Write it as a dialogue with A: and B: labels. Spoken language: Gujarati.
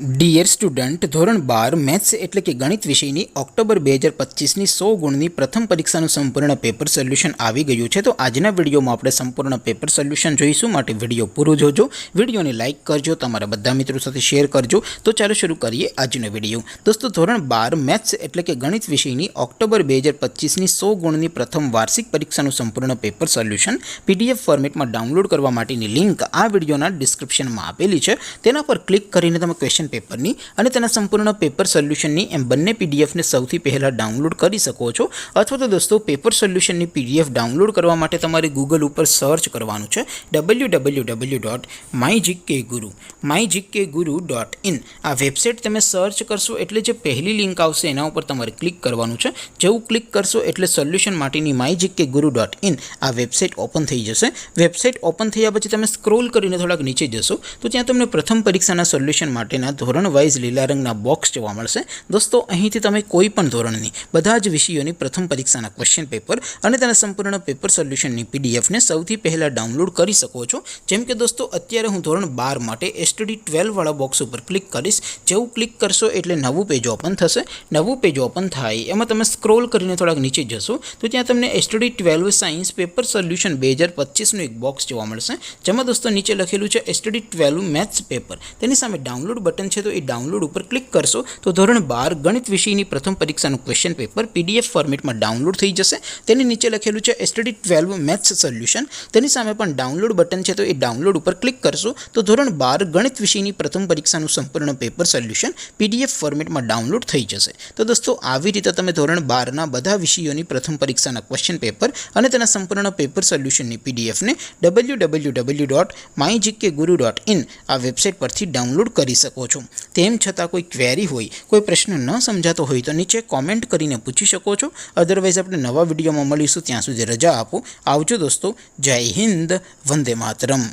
A: ડિયર સ્ટુડન્ટ, ધોરણ 12 મેથ્સ એટલે કે ગણિત વિષયની ઓક્ટોબર 2025ની 100 ગુણની પ્રથમ પરીક્ષાનું સંપૂર્ણ પેપર સોલ્યુશન આવી ગયું છે। તો આજના વિડીયોમાં આપણે સંપૂર્ણ પેપર સોલ્યુશન જોઈશું, માટે વિડીયો પૂરો જોજો, વિડીયોને લાઇક કરજો, તમારા બધા મિત્રો સાથે શેર કરજો। તો ચાલો શરૂ કરીએ આજનો વિડીયો। દોસ્તો, ધોરણ 12 મેથ્સ એટલે કે ગણિત વિષયની ઓક્ટોબર 2025ની 100 ગુણની પ્રથમ વાર્ષિક પરીક્ષાનું સંપૂર્ણ પેપર સોલ્યુશન પીડીએફ ફોર્મેટમાં ડાઉનલોડ કરવા માટેની લિંક આ વિડીયોના ડિસ્ક્રિપ્શનમાં આપેલી છે। તેના પર ક્લિક કરીને તમે ક્વેશ્ચન પેપરની અને તેના સંપૂર્ણ પેપર સોલ્યુશનની એમ બંને પીડીએફને સૌથી પહેલાં ડાઉનલોડ કરી શકો છો। અથવા તો દોસ્તો, પેપર સોલ્યુશનની પીડીએફ ડાઉનલોડ કરવા માટે તમારે ગૂગલ ઉપર સર્ચ કરવાનું છે www.mygkguru.in। આ વેબસાઇટ તમે સર્ચ કરશો એટલે જે પહેલી લિંક આવશે એના ઉપર તમારે ક્લિક કરવાનું છે। જેવું ક્લિક કરશો એટલે સોલ્યુશન માટેની mygkguru.in આ વેબસાઇટ ઓપન થઈ જશે। વેબસાઇટ ઓપન થયા પછી તમે સ્ક્રોલ કરીને થોડાક નીચે જશો તો ત્યાં તમને પ્રથમ પરીક્ષાના સોલ્યુશન માટેના ધોરણ વાઇઝ લીલા રંગના બોક્સ જોવા મળશે। દોસ્તો, અહીંથી તમે કોઈ પણ ધોરણની બધા જ વિષયોની પ્રથમ પરીક્ષાના ક્વેશ્ચન પેપર અને તેના સંપૂર્ણ પેપર સોલ્યુશનની પીડીએફને સૌથી પહેલાં ડાઉનલોડ કરી શકો છો। જેમ કે દોસ્તો, અત્યારે હું ધોરણ 12 માટે STD 12 વાળા બોક્સ ઉપર ક્લિક કરીશ। જેવું ક્લિક કરશો એટલે નવું પેજ ઓપન થશે। નવું પેજ ઓપન થાય એમાં તમે સ્ક્રોલ કરીને થોડાક નીચે જશો તો ત્યાં તમને STD 12 સાયન્સ પેપર સોલ્યુશન 2025નું એક બોક્સ જોવા મળશે, જેમાં દોસ્તો નીચે લખેલું છે STD 12 મેથ્સ પેપર। તેની સામે ડાઉનલોડ બટન છે, તો એ ડાઉનલોડ ઉપર ક્લિક કરશો તો ધોરણ 12 ગણિત વિષયની પ્રથમ પરીક્ષાનું ક્વેશ્ચન પેપર પીડીએફ ફોર્મેટમાં ડાઉનલોડ થઈ જશે। તેની નીચે લખેલું છે STD 12 મેથ્સ સોલ્યુશન। તેની સામે પણ ડાઉનલોડ બટન છે, તો એ ડાઉનલોડ ઉપર ક્લિક કરશો તો ધોરણ 12 ગણિત વિષયની પ્રથમ પરીક્ષાનું સંપૂર્ણ પેપર સોલ્યુશન પીડીએફ ફોર્મેટમાં ડાઉનલોડ થઈ જશે। તો દોસ્તો, આવી રીતે તમે ધોરણ 12ના બધા વિષયોની પ્રથમ પરીક્ષાના ક્વેશ્ચન પેપર અને તેના સંપૂર્ણ પેપર સોલ્યુશનની પીડીએફને www.mygkguru.in આ વેબસાઇટ પરથી ડાઉનલોડ કરી શકો છો। તેમ છતાં કોઈ ક્વેરી હોય, કોઈ પ્રશ્ન ન સમજાતો હોય તો નીચે કોમેન્ટ કરીને પૂછી શકો છો। અધરવાઇઝ આપણે નવા વિડીયોમાં મળીશું, ત્યાં સુધી રજા આપો। આવજો દોસ્તો, જય હિન્દ, વંદે માતરમ।